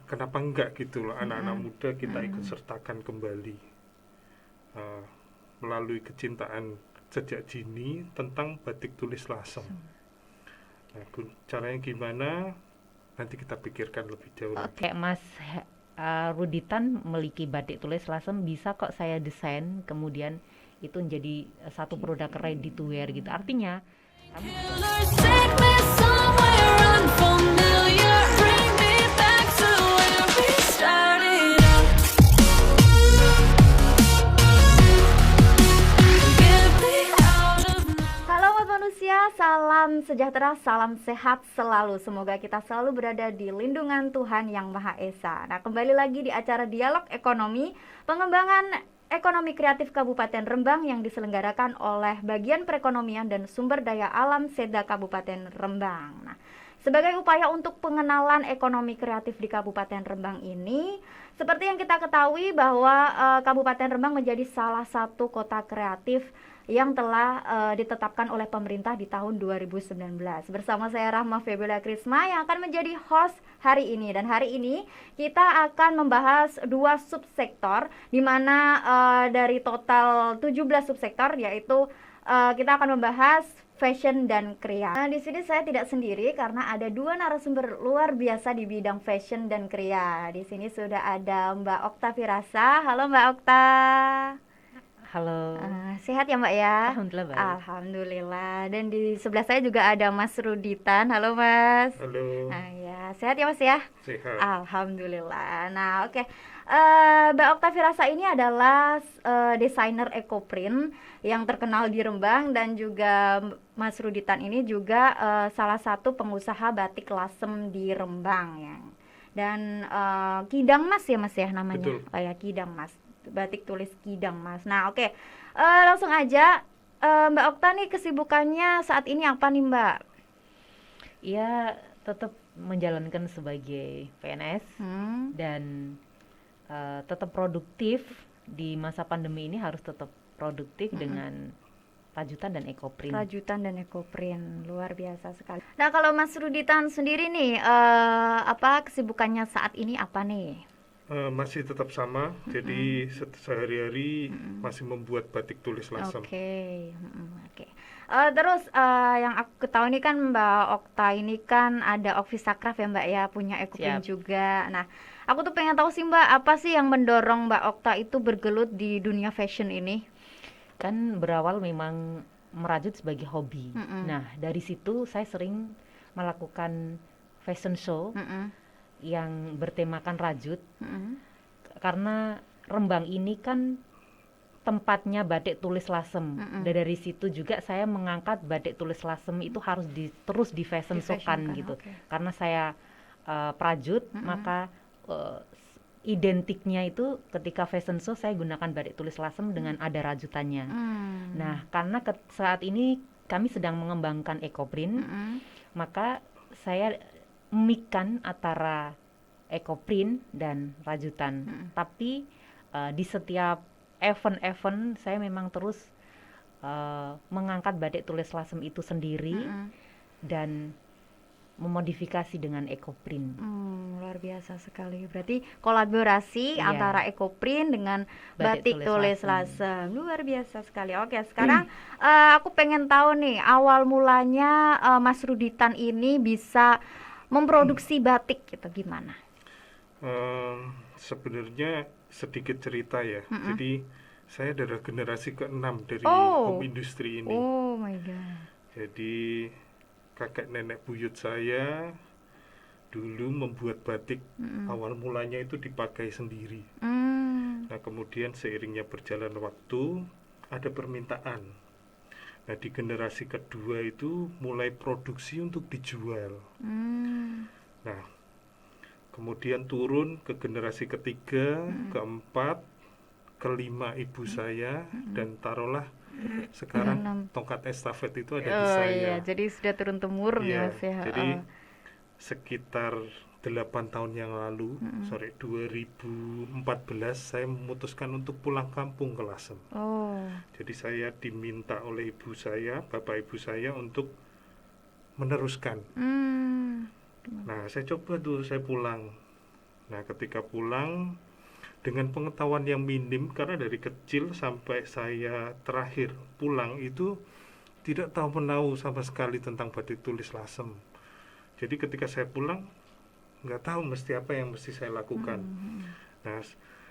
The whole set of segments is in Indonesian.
kenapa enggak gitu loh, anak-anak Mm-mm. muda kita ikut Mm-mm. sertakan kembali eh, melalui kecintaan sejak dini tentang batik tulis lasem. Nah, caranya gimana? Nanti kita pikirkan lebih jauh lagi. Oke, Mas Ruditan memiliki batik tulis lasem, bisa kok saya desain kemudian itu menjadi satu produk ready to wear gitu. Artinya kami Halo Umat Manusia, salam sejahtera, salam sehat selalu. Semoga kita selalu berada di lindungan Tuhan Yang Maha Esa. Nah, kembali lagi di acara Dialog Ekonomi, pengembangan ekonomi kreatif Kabupaten Rembang yang diselenggarakan oleh Bagian Perekonomian dan Sumber Daya Alam Seda Kabupaten Rembang. Nah, sebagai upaya untuk pengenalan ekonomi kreatif di Kabupaten Rembang ini, seperti yang kita ketahui bahwa Kabupaten Rembang menjadi salah satu kota kreatif yang telah ditetapkan oleh pemerintah di tahun 2019. Bersama saya Rahma Febiola Krisma yang akan menjadi host hari ini. Dan hari ini kita akan membahas dua subsektor, di mana dari total 17 subsektor, yaitu kita akan membahas fashion dan kria. Nah, di sini saya tidak sendiri karena ada dua narasumber luar biasa di bidang fashion dan kria. Di sini sudah ada Mbak Okta Firasa. Halo Mbak Okta. halo. Sehat ya Mbak ya? Alhamdulillah baik. Alhamdulillah. Dan di sebelah saya juga ada Mas Ruditan. Halo Mas. Halo, Ya, sehat ya Mas ya? sehat. Alhamdulillah. Nah, oke. Mbak Okta Firasa ini adalah desainer ekoprint yang terkenal di Rembang, dan juga Mas Ruditan ini juga salah satu pengusaha batik lasem di Rembang ya. Dan Kidang Mas ya Mas ya namanya. Betul. Oh ya, Kidang Mas. Batik tulis Kidang Mas. Nah, oke. Langsung aja, Mbak Okta nih kesibukannya saat ini apa nih Mbak? Ia tetap menjalankan sebagai PNS Hmm. dan tetap produktif di masa pandemi ini, harus tetap produktif dengan rajutan dan ekoprint. Rajutan dan ekoprint, luar biasa sekali. Nah, kalau Mas Ruditan sendiri nih, apa kesibukannya saat ini apa nih? Masih tetap sama, jadi sehari-hari masih membuat batik tulis lasem. Oke. Terus yang aku ketahui ini kan Mbak Okta ini kan ada Office Craft ya Mbak ya, punya ekoprint Siap. juga. Nah, aku tuh pengen tahu sih Mbak, apa sih yang mendorong Mbak Okta itu bergelut di dunia fashion ini? Kan berawal memang merajut sebagai hobi. Mm-mm. Nah, dari situ saya sering melakukan fashion show Mm-mm. yang bertemakan rajut, Mm-mm. karena Rembang ini kan tempatnya batik tulis lasem. Dan dari situ juga saya mengangkat batik tulis lasem itu harus terus di fashion show-kan Di-fashion-kan, gitu. oke. Karena saya prajut, maka identiknya itu ketika fashion show saya gunakan batik tulis lasem dengan ada rajutannya. Nah, karena saat ini kami sedang mengembangkan ekoprint, maka saya memikan antara ekoprint dan rajutan. Tapi di setiap event-event saya memang terus mengangkat batik tulis lasem itu sendiri dan memodifikasi dengan ekoprint. Luar biasa sekali. Berarti kolaborasi Iya. antara ekoprint dengan Batik batik tulis tulis lasem. Luar biasa sekali. Oke, sekarang aku pengen tahu nih, awal mulanya Mas Ruditan ini bisa memproduksi batik gitu gimana? Sebenarnya sedikit cerita ya. Jadi saya adalah generasi ke-6 dari Oh. home industri ini. Oh my god. Jadi kakek nenek buyut saya dulu membuat batik. Awal mulanya itu dipakai sendiri. Nah, kemudian seiringnya berjalan waktu ada permintaan. Nah, di generasi kedua itu mulai produksi untuk dijual. Nah, kemudian turun ke generasi ketiga, keempat, kelima ibu saya, dan taruhlah sekarang tongkat estafet itu ada di Oh saya. iya, jadi sudah turun temurun ya Iya, Mas ya. jadi sekitar 8 tahun yang lalu, 2014, saya memutuskan untuk pulang kampung ke Lasem. Oh. Jadi saya diminta oleh ibu saya, bapak ibu saya untuk meneruskan. Nah, saya coba tuh, saya pulang Nah, ketika pulang dengan pengetahuan yang minim, karena dari kecil sampai saya terakhir pulang itu tidak tahu menahu sama sekali tentang batik tulis lasem. Jadi ketika saya pulang nggak tahu mesti apa yang mesti saya lakukan. Nah,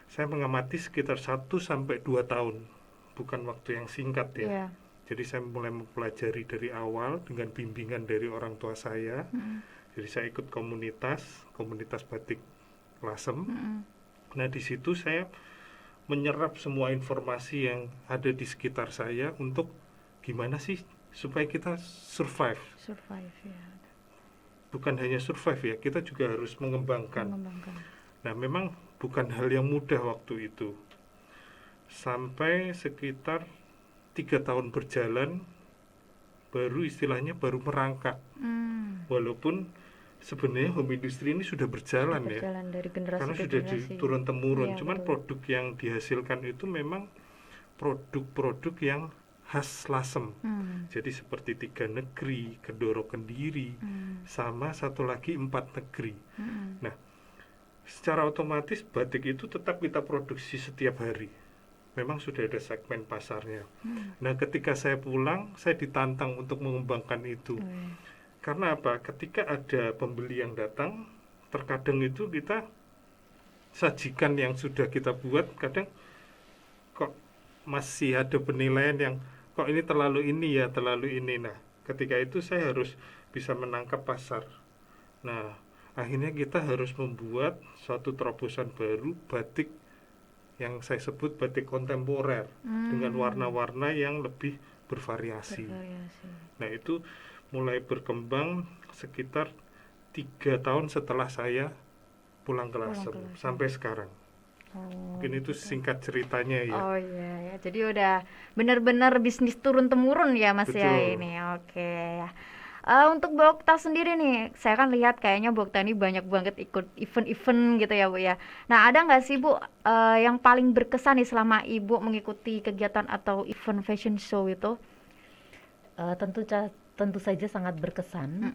saya mengamati sekitar 1 sampai 2 tahun, bukan waktu yang singkat ya. Jadi saya mulai mempelajari dari awal dengan bimbingan dari orang tua saya. Jadi saya ikut komunitas batik lasem. Nah, di situ saya menyerap semua informasi yang ada di sekitar saya untuk gimana sih supaya kita survive ya. Bukan hanya survive ya, kita juga harus mengembangkan. Nah, memang bukan hal yang mudah waktu itu. Sampai sekitar 3 tahun berjalan baru istilahnya baru merangkak. Walaupun sebenarnya home industry ini sudah berjalan ya, dari generasi karena ke sudah generasi. turun temurun. Iya, Cuman betul. produk yang dihasilkan itu memang produk-produk yang khas lasem. Jadi seperti 3 negeri, Kedoro Kendiri, sama satu lagi 4 negeri. Nah, secara otomatis batik itu tetap kita produksi setiap hari. Memang sudah ada segmen pasarnya. Nah, ketika saya pulang, saya ditantang untuk mengembangkan itu. Karena apa? Ketika ada pembeli yang datang, terkadang itu kita sajikan yang sudah kita buat, kadang kok masih ada penilaian yang kok ini terlalu ini ya, terlalu ini. Nah, ketika itu saya harus bisa menangkap pasar. Nah, akhirnya kita harus membuat suatu terobosan baru, batik yang saya sebut batik kontemporer dengan warna-warna yang lebih bervariasi. Nah, itu mulai berkembang sekitar 3 tahun setelah saya pulang ke Lasem sampai sekarang. Mungkin itu singkat ceritanya ya. Oh iya ya, jadi udah benar-benar bisnis turun temurun ya Mas ya Betul. ini. Oke ya. Untuk Bu Okta sendiri nih, saya kan lihat kayaknya Bu Okta ini banyak banget ikut event-event gitu ya Bu ya. Nah, ada nggak sih Bu yang paling berkesan nih selama Ibu mengikuti kegiatan atau event fashion show itu? Tentu saja sangat berkesan.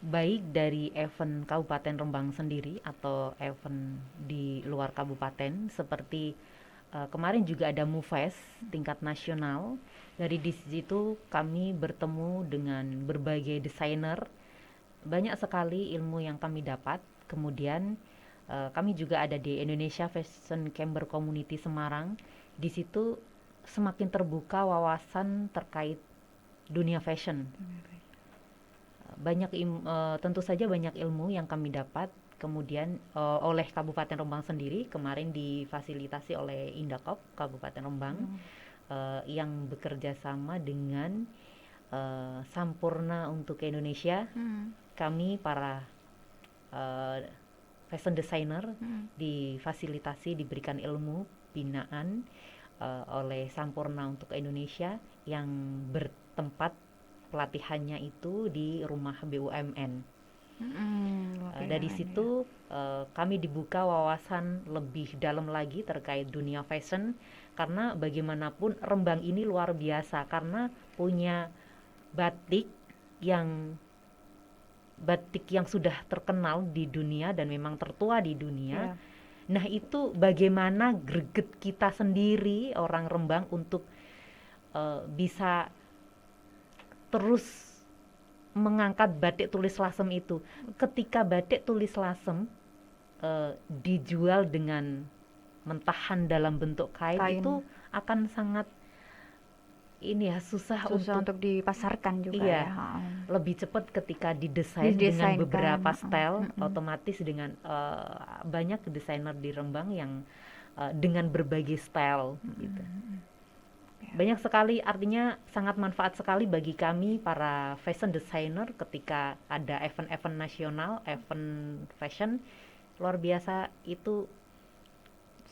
Baik dari event Kabupaten Rembang sendiri atau event di luar kabupaten seperti kemarin juga ada MUFES tingkat nasional. Dari di situ kami bertemu dengan berbagai desainer, banyak sekali ilmu yang kami dapat. Kemudian kami juga ada di Indonesia Fashion Chamber Community Semarang. Di situ semakin terbuka wawasan terkait dunia fashion. Tentu saja banyak ilmu yang kami dapat. Kemudian oleh Kabupaten Rembang sendiri kemarin difasilitasi oleh Indakop Kabupaten Rembang yang bekerja sama dengan Sampurna untuk Indonesia. Kami para fashion designer difasilitasi, diberikan ilmu binaan oleh Sampurna untuk Indonesia yang bertempat pelatihannya itu di rumah BUMN. Dari situ kami dibuka wawasan lebih dalam lagi terkait dunia fashion, karena bagaimanapun Rembang ini luar biasa karena punya batik yang sudah terkenal di dunia dan memang tertua di dunia. Nah, itu bagaimana greget kita sendiri orang Rembang untuk bisa terus mengangkat batik tulis lasem itu. Ketika batik tulis lasem dijual dengan mentahan dalam bentuk kain itu akan sangat susah untuk dipasarkan juga. Iya, lebih cepat ketika didesain dengan beberapa style. Otomatis dengan banyak desainer di Rembang yang dengan berbagai style gitu. Banyak sekali, artinya sangat manfaat sekali bagi kami para fashion designer ketika ada event-event nasional, event fashion luar biasa. Itu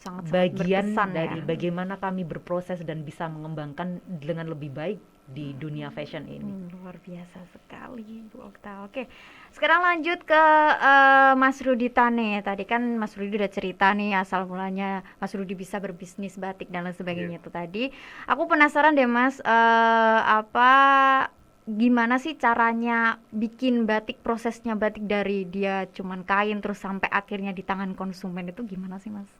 sangat bagian dari bagaimana kami berproses dan bisa mengembangkan dengan lebih baik di dunia fashion ini. Luar biasa sekali Bu Okta. Oke, sekarang lanjut ke Mas Rudi Tane. Tadi kan Mas Rudi udah cerita nih asal mulanya Mas Rudi bisa berbisnis batik dan lain sebagainya itu tadi. Aku penasaran deh Mas, gimana sih caranya bikin batik, prosesnya batik dari dia cuman kain terus sampai akhirnya di tangan konsumen itu gimana sih Mas?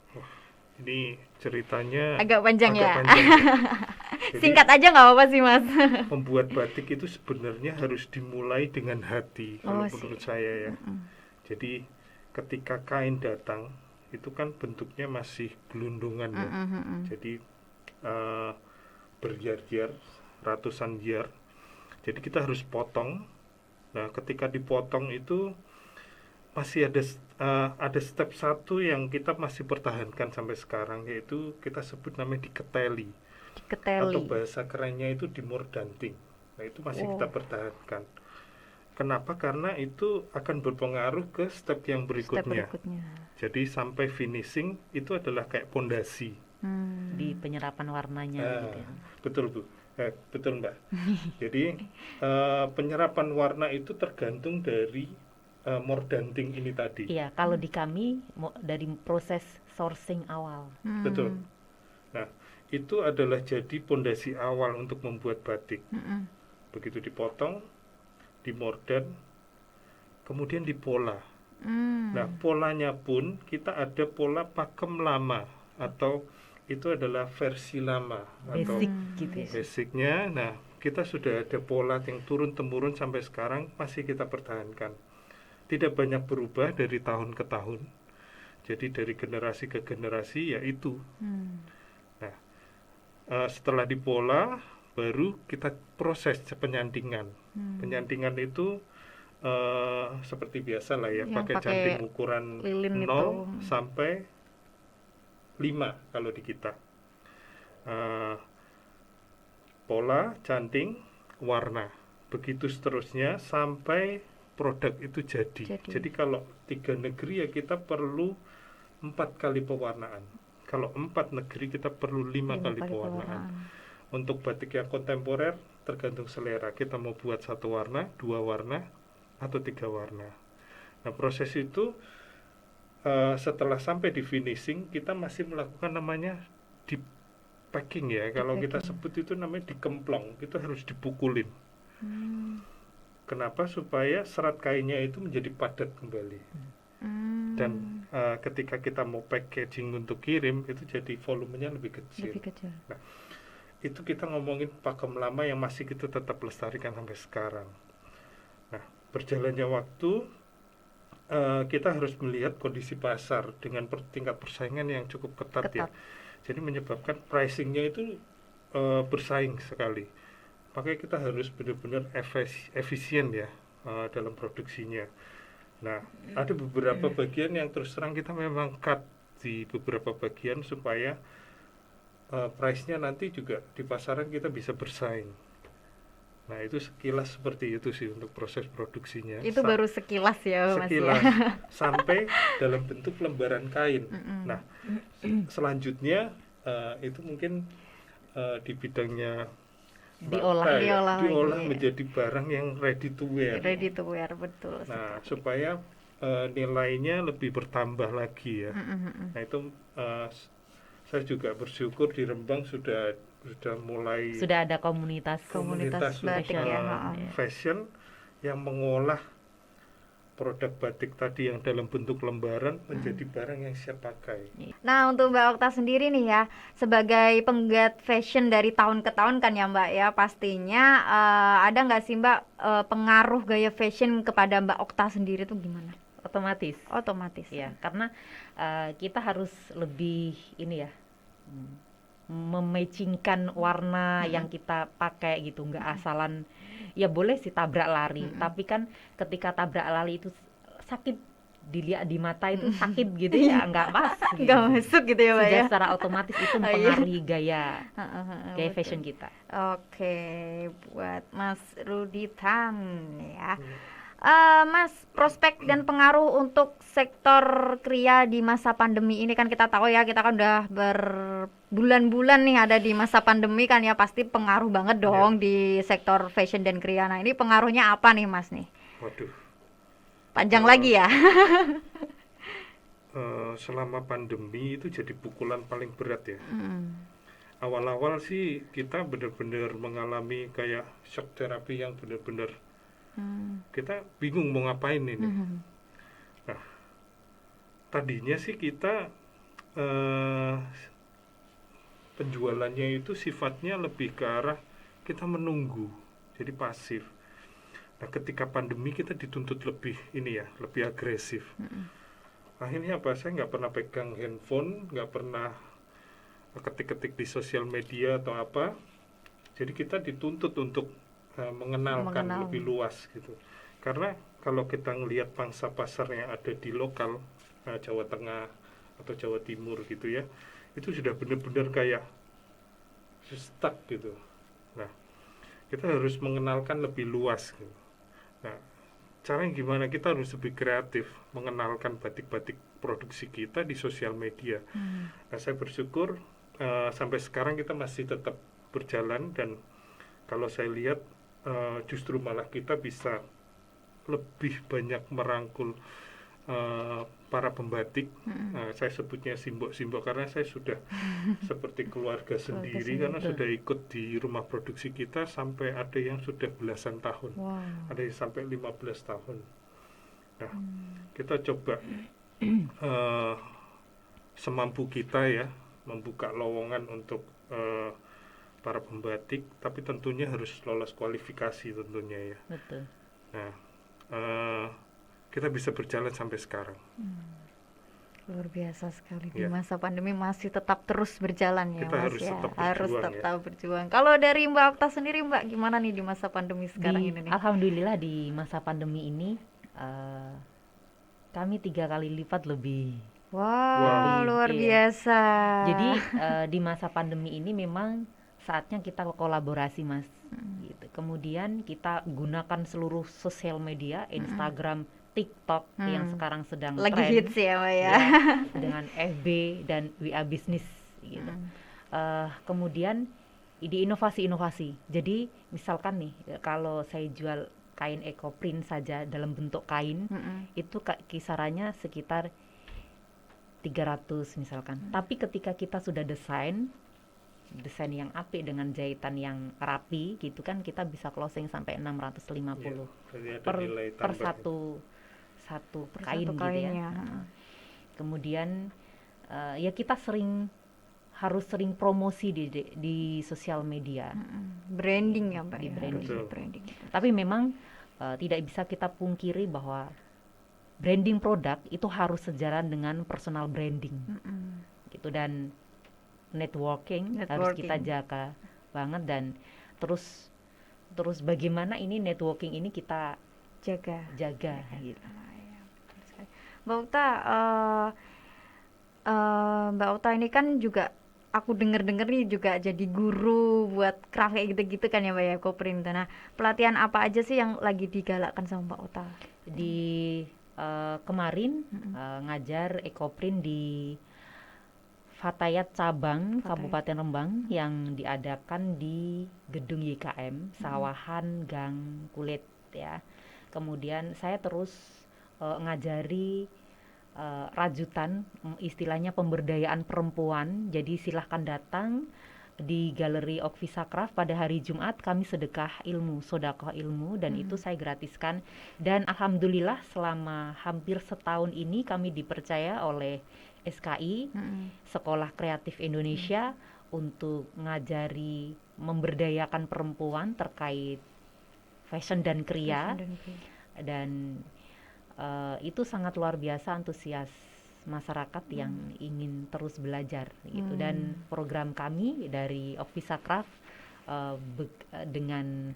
Ini ceritanya Agak panjang ya. panjang ya. Jadi, Singkat aja nggak apa-apa sih Mas. membuat batik itu sebenarnya harus dimulai dengan hati kalau menurut saya ya. Jadi ketika kain datang itu kan bentuknya masih gelundungan ya. Jadi berjar-jar, ratusan jar. Jadi kita harus potong. Nah, ketika dipotong itu masih ada step satu yang kita masih pertahankan sampai sekarang, yaitu kita sebut namanya diketeli. Atau bahasa kerennya itu dimordanting. Nah, itu masih kita pertahankan. Kenapa? Karena itu akan berpengaruh ke step yang berikutnya. Jadi sampai finishing itu adalah kayak pondasi. Di penyerapan warnanya gitu ya. Betul Bu. Betul Mbak. Jadi penyerapan warna itu tergantung dari mordanting ini tadi. Iya, kalau di kami dari proses sourcing awal. Betul. Nah, itu adalah jadi pondasi awal untuk membuat batik. Begitu dipotong, dimordan, kemudian dipola. Nah, polanya pun kita ada pola pakem lama atau itu adalah versi lama Basic atau gitu ya. basicnya. Nah, kita sudah ada pola yang turun temurun sampai sekarang masih kita pertahankan. Tidak banyak berubah dari tahun ke tahun. Jadi dari generasi ke generasi ya itu. Nah, setelah dipola baru kita proses penyantingan. Penyantingan itu seperti biasa lah ya, pakai canting ukuran 0 sampai 5 kalau di kita. Pola, canting, warna. Begitu seterusnya sampai produk itu jadi. Jadi kalau 3 negeri ya kita perlu 4 kali pewarnaan. Kalau 4 negeri kita perlu 5 kali pewarnaan. Untuk batik yang kontemporer tergantung selera. Kita mau buat 1 warna, 2 warna, atau 3 warna. Nah, proses itu setelah sampai di finishing kita masih melakukan namanya di packing ya. Kalau kita sebut itu namanya dikemplong. Itu harus dipukulin. Kenapa? Supaya serat kainnya itu menjadi padat kembali. Dan ketika kita mau packaging untuk kirim itu jadi volumenya lebih kecil. Nah, itu kita ngomongin pakem lama yang masih kita tetap lestarikan sampai sekarang. Nah, berjalannya waktu kita harus melihat kondisi pasar dengan tingkat persaingan yang cukup ketat. Ya. Jadi menyebabkan pricingnya itu bersaing sekali. Makanya kita harus benar-benar efisien ya dalam produksinya. Nah, ada beberapa bagian yang terus terang kita memang cut di beberapa bagian supaya price-nya nanti juga di pasaran kita bisa bersaing. Nah, itu sekilas seperti itu sih untuk proses produksinya. Itu baru sekilas ya Mas sekilas, ya. sampai dalam bentuk lembaran kain. Nah, selanjutnya itu mungkin di bidangnya diolah menjadi barang yang ready to wear. Ready to wear, betul. Nah, supaya nilainya lebih bertambah lagi ya. Nah, itu saya juga bersyukur di Rembang sudah ada komunitas batik fashion yang mengolah produk batik tadi yang dalam bentuk lembaran menjadi barang yang siap pakai. Nah, untuk Mbak Okta sendiri nih ya, sebagai penggiat fashion dari tahun ke tahun kan ya Mbak ya, pastinya ada nggak sih Mbak pengaruh gaya fashion kepada Mbak Okta sendiri tuh gimana? Otomatis ya, karena kita harus lebih ini ya, mematchingkan warna yang kita pakai gitu, nggak asalan. Ya boleh sih tabrak lari, tapi kan ketika tabrak lari itu sakit, dilihat di mata itu sakit gitu ya, nggak pas gitu. Nggak masuk gitu ya Mbak Sudah ya. secara otomatis itu mempengaruhi gaya fashion kita. Oke, buat Mas Ruditan ya. Mas, prospek dan pengaruh untuk sektor kria di masa pandemi ini kan kita tahu ya, kita kan udah berbulan-bulan nih ada di masa pandemi kan ya, pasti pengaruh banget dong di sektor fashion dan kria. Nah, ini pengaruhnya apa nih Mas nih? Waduh. Panjang lagi ya. Selama pandemi itu jadi pukulan paling berat ya. Awal-awal sih kita benar-benar mengalami kayak shock terapi yang benar-benar kita bingung mau ngapain ini. Nah, tadinya sih kita penjualannya itu sifatnya lebih ke arah kita menunggu, jadi pasif. Nah, ketika pandemi kita dituntut lebih lebih agresif. Akhirnya apa? Saya nggak pernah pegang handphone, nggak pernah ketik-ketik di sosial media atau apa. Jadi kita dituntut untuk mengenalkan lebih luas gitu. Karena kalau kita ngelihat pangsa pasar yang ada di lokal Jawa Tengah atau Jawa Timur gitu ya, itu sudah benar-benar kayak stuck gitu. Nah, kita harus mengenalkan lebih luas gitu. Nah, caranya gimana? Kita harus lebih kreatif mengenalkan batik-batik produksi kita di sosial media. Nah, saya bersyukur sampai sekarang kita masih tetap berjalan, dan kalau saya lihat justru malah kita bisa lebih banyak merangkul para pembatik. Saya sebutnya simbok-simbok karena saya sudah seperti keluarga sendiri karena sudah ikut di rumah produksi kita sampai ada yang sudah belasan tahun. Ada yang sampai 15 tahun. Nah, kita coba semampu kita ya membuka lowongan untuk para pembatik, tapi tentunya harus lolos kualifikasi tentunya ya. Betul. Nah, kita bisa berjalan sampai sekarang. Luar biasa sekali di masa pandemi masih tetap terus berjalan ya, kita Mas harus ya. Tetap harus berjuang, tetap berjuang. Kalau dari Mbak Okta sendiri, Mbak, gimana nih di masa pandemi sekarang ini? Alhamdulillah di masa pandemi ini kami 3 kali lipat lebih. Wow, luar biasa. Jadi di masa pandemi ini memang saatnya kita kolaborasi, Mas. Gitu. Kemudian kita gunakan seluruh sosial media, Instagram, TikTok yang sekarang sedang lagi tren, hits ya, Mbak ya. Dengan FB dan WA Business gitu. Kemudian ide inovasi-inovasi. Jadi misalkan nih, kalau saya jual kain ekoprint saja dalam bentuk kain, itu kisarannya sekitar 300 misalkan. Tapi ketika kita sudah desain yang apik dengan jahitan yang rapi gitu kan, kita bisa closing sampai 650 per satu kain gitu ya. Kemudian ya kita harus sering promosi di sosial media. Branding ya, Mbak. Di ya, branding. Tapi memang tidak bisa kita pungkiri bahwa branding produk itu harus sejalan dengan personal branding. Gitu, dan networking harus kita jaga banget, dan terus bagaimana ini networking ini kita jaga gitu. Mbak Okta ini kan juga aku denger nih juga jadi guru buat craft kayak gitu-gitu kan ya, Mbak ya, ekoprint. Nah, pelatihan apa aja sih yang lagi digalakkan sama Mbak Okta? Di kemarin ngajar ekoprint di Fatayat Cabang Kabupaten Rembang yang diadakan di gedung YKM Sawahan Gang Kulit ya. Kemudian saya terus ngajari rajutan, istilahnya pemberdayaan perempuan. Jadi silahkan datang di Galeri Okvisa Craft pada hari Jumat, kami sedekah ilmu, sodakoh ilmu, dan itu saya gratiskan. Dan alhamdulillah selama hampir setahun ini kami dipercaya oleh SKI, Sekolah Kreatif Indonesia, untuk ngajari memberdayakan perempuan terkait fashion dan kriya. Dan itu sangat luar biasa antusias masyarakat yang ingin terus belajar gitu. Dan program kami dari Okvisa Craft dengan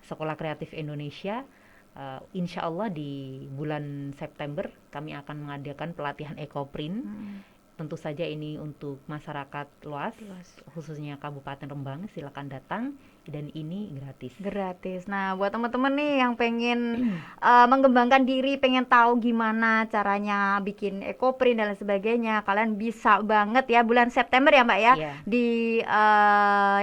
Sekolah Kreatif Indonesia, insya Allah di bulan September kami akan mengadakan pelatihan ekoprint. Tentu saja ini untuk masyarakat luas, khususnya Kabupaten Rembang, silakan datang, dan ini gratis. Nah, buat teman-teman nih yang pengen mengembangkan diri, pengen tahu gimana caranya bikin ekoprint dan lain sebagainya, kalian bisa banget ya bulan September ya, Mbak ya, di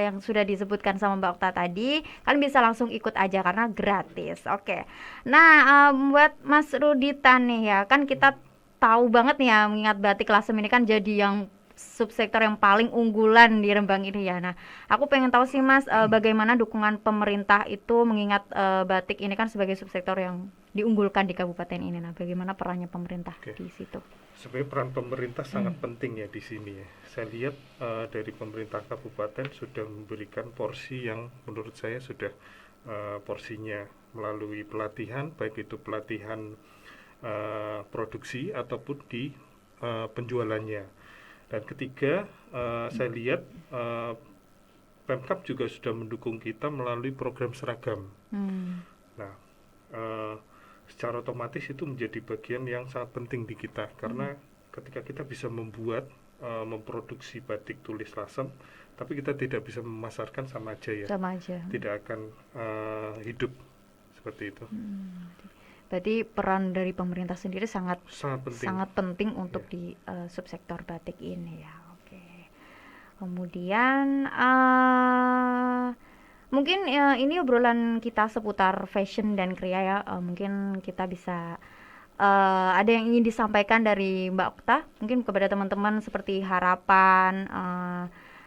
yang sudah disebutkan sama Mbak Okta tadi, kalian bisa langsung ikut aja karena gratis. Oke. Nah, buat Mas Rudita nih ya, kan kita tahu banget nih ya, mengingat batik lasem ini kan jadi yang subsektor yang paling unggulan di Rembang ini ya. Nah, aku pengen tahu sih Mas, bagaimana dukungan pemerintah itu mengingat batik ini kan sebagai subsektor yang diunggulkan di kabupaten ini. Nah, bagaimana perannya pemerintah di situ? Sebenarnya peran pemerintah sangat penting ya di sini ya. Saya lihat dari pemerintah kabupaten sudah memberikan porsi yang menurut saya sudah porsinya melalui pelatihan, baik itu pelatihan produksi ataupun di penjualannya. Dan ketiga, saya lihat Pemkab juga sudah mendukung kita melalui program seragam. Nah, secara otomatis itu menjadi bagian yang sangat penting di kita, karena ketika kita bisa memproduksi batik tulis lasem, tapi kita tidak bisa memasarkan, sama aja ya. Sama aja. Tidak akan hidup seperti itu. Berarti peran dari pemerintah sendiri sangat penting untuk di subsektor batik ini ya. Oke. Kemudian mungkin ini obrolan kita seputar fashion dan kriya ya. Mungkin kita bisa ada yang ingin disampaikan dari Mbak Okta, mungkin kepada teman-teman seperti harapan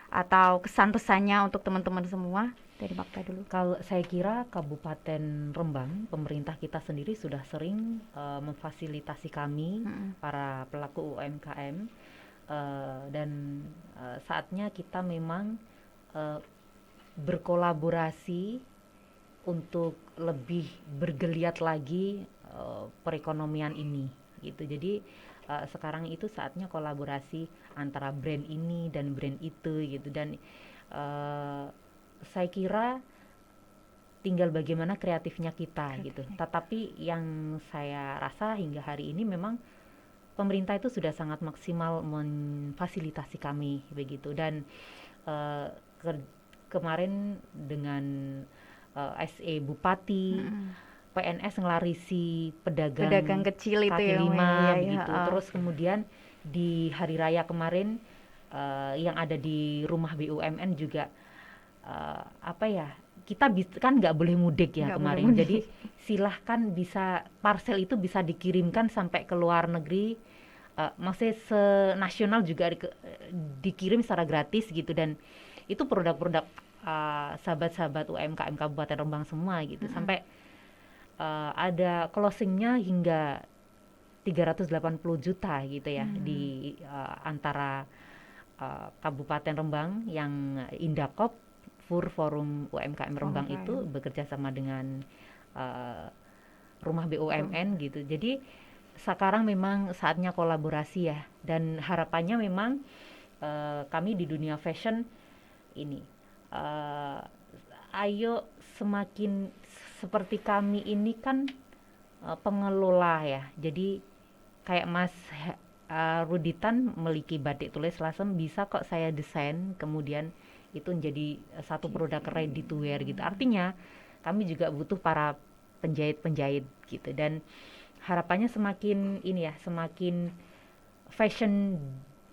atau kesan-pesannya untuk teman-teman semua. Dari Mbak Okta dulu. Kalau saya kira Kabupaten Rembang, pemerintah kita sendiri sudah sering memfasilitasi kami para pelaku UMKM, dan saatnya kita memang berkolaborasi untuk lebih bergeliat lagi perekonomian ini gitu. Jadi sekarang itu saatnya kolaborasi antara brand ini dan brand itu gitu, dan saya kira tinggal bagaimana kreatifnya kita gitu. Tetapi yang saya rasa hingga hari ini memang pemerintah itu sudah sangat maksimal memfasilitasi kami begitu. Dan kemarin dengan SE Bupati, PNS ngelarisi pedagang kecil itu kaki lima gitu. Ya. Terus kemudian di hari raya kemarin yang ada di rumah BUMN juga kita kan nggak boleh mudik ya kemarin. Jadi silahkan bisa parcel itu bisa dikirimkan sampai ke luar negeri, maksudnya senasional juga dikirim secara gratis gitu. Dan itu produk-produk sahabat-sahabat UMKM Kabupaten Rembang semua gitu. Sampai ada closingnya hingga 380 juta gitu ya di antara Kabupaten Rembang yang Indakop Forum UMKM Rembang itu bekerja sama dengan rumah BUMN gitu. Jadi sekarang memang saatnya kolaborasi ya, dan harapannya memang kami di dunia fashion ini ayo semakin seperti kami ini kan pengelola ya. Jadi kayak Mas Ruditan memiliki batik tulis lasem, bisa kok saya desain kemudian itu menjadi satu produk ready to wear gitu. Artinya kami juga butuh para penjahit-penjahit gitu, dan harapannya semakin semakin fashion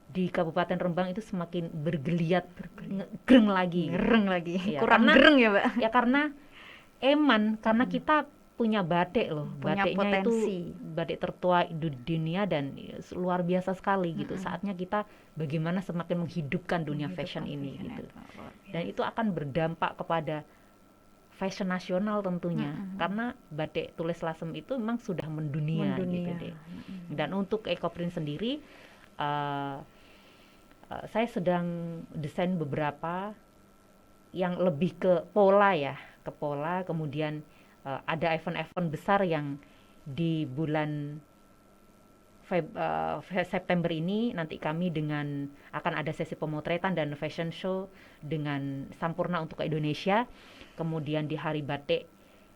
di Kabupaten Rembang itu semakin bergeliat, gereng lagi. Ya, kurang gereng ya, Mbak. Ya karena kita punya batik loh, batiknya potensi. Itu batik tertua di dunia dan luar biasa sekali gitu. Saatnya kita bagaimana semakin menghidupkan dunia fashion ini gitu. Dan itu akan berdampak kepada fashion nasional tentunya, karena batik tulis lasem itu memang sudah mendunia. Gitu deh. Dan untuk Ekoprint sendiri, saya sedang desain beberapa yang lebih ke pola, kemudian ada event-event besar yang di bulan September ini nanti kami akan ada sesi pemotretan dan fashion show dengan Sampurna untuk Indonesia. Kemudian di Hari Batik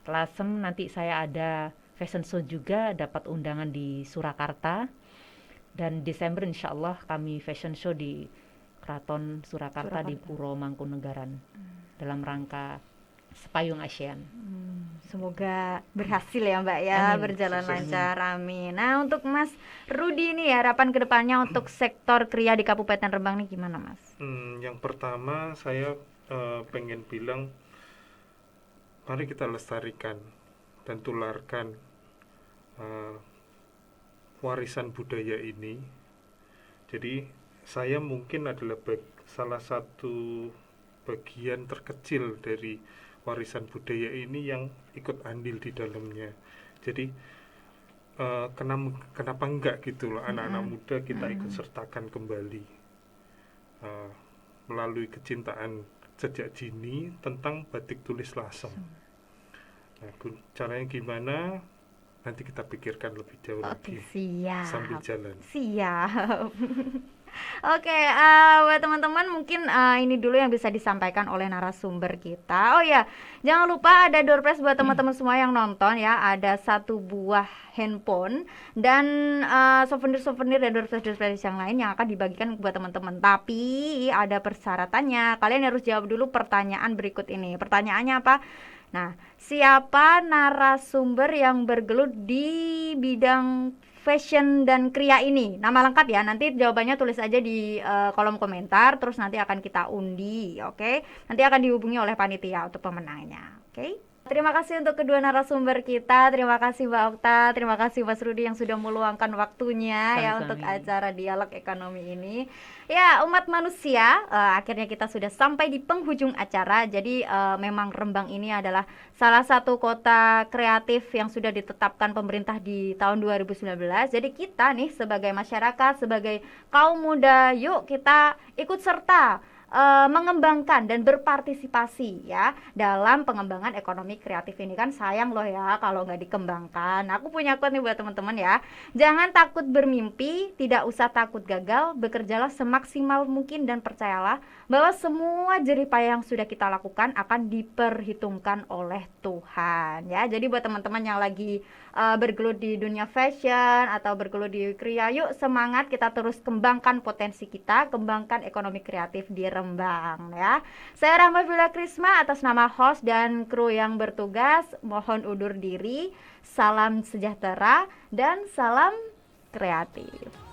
Lasem nanti saya ada fashion show juga, dapat undangan di Surakarta. Dan Desember insya Allah kami fashion show di Keraton Surakarta. Di Puro Mangkunegaran dalam rangka Sepayung ASEAN. Semoga berhasil ya Mbak ya. Amin. Berjalan lancar, amin. Nah untuk Mas Rudi nih, harapan kedepannya untuk sektor kriya di Kabupaten Rembang nih gimana Mas? Yang pertama saya pengen bilang, mari kita lestarikan dan tularkan warisan budaya ini. Jadi saya mungkin adalah salah satu bagian terkecil dari warisan budaya ini yang ikut andil di dalamnya. Jadi kenapa enggak gitu loh, anak-anak muda kita ikut sertakan kembali melalui kecintaan sejak dini tentang batik tulis lasem. Nah, caranya gimana? Nanti kita pikirkan lebih jauh lagi. Siap. Sambil jalan. Siap. Oke, buat teman-teman mungkin ini dulu yang bisa disampaikan oleh narasumber kita. Oh ya, jangan lupa ada door prize buat teman-teman semua yang nonton ya. Ada 1 buah handphone dan souvenir-souvenir dan door prize yang lain yang akan dibagikan buat teman-teman. Tapi ada persyaratannya. Kalian harus jawab dulu pertanyaan berikut ini. Pertanyaannya apa? Nah, siapa narasumber yang bergelut di bidang fashion dan kriya ini? Nama lengkap ya, nanti jawabannya tulis aja di kolom komentar, terus nanti akan kita undi, oke? Nanti akan dihubungi oleh panitia untuk pemenangnya, oke? Terima kasih untuk kedua narasumber kita, terima kasih Mbak Okta, terima kasih Mas Rudi yang sudah meluangkan waktunya ya untuk acara Dialog Ekonomi ini. Ya, umat manusia, akhirnya kita sudah sampai di penghujung acara. Jadi memang Rembang ini adalah salah satu kota kreatif yang sudah ditetapkan pemerintah di tahun 2019. Jadi kita nih sebagai masyarakat, sebagai kaum muda, yuk kita ikut serta mengembangkan dan berpartisipasi ya dalam pengembangan ekonomi kreatif ini. Kan sayang loh ya kalau nggak dikembangkan. Aku punya quote nih buat teman-teman ya. Jangan takut bermimpi, tidak usah takut gagal, bekerjalah semaksimal mungkin dan percayalah bahwa semua jerih payah yang sudah kita lakukan akan diperhitungkan oleh Tuhan ya. Jadi buat teman-teman yang lagi bergelut di dunia fashion atau bergelut di kriya, yuk semangat, kita terus kembangkan potensi kita, kembangkan ekonomi kreatif di Rembang ya. Saya Rahma Villa Krisma atas nama host dan kru yang bertugas mohon undur diri. Salam sejahtera dan salam kreatif.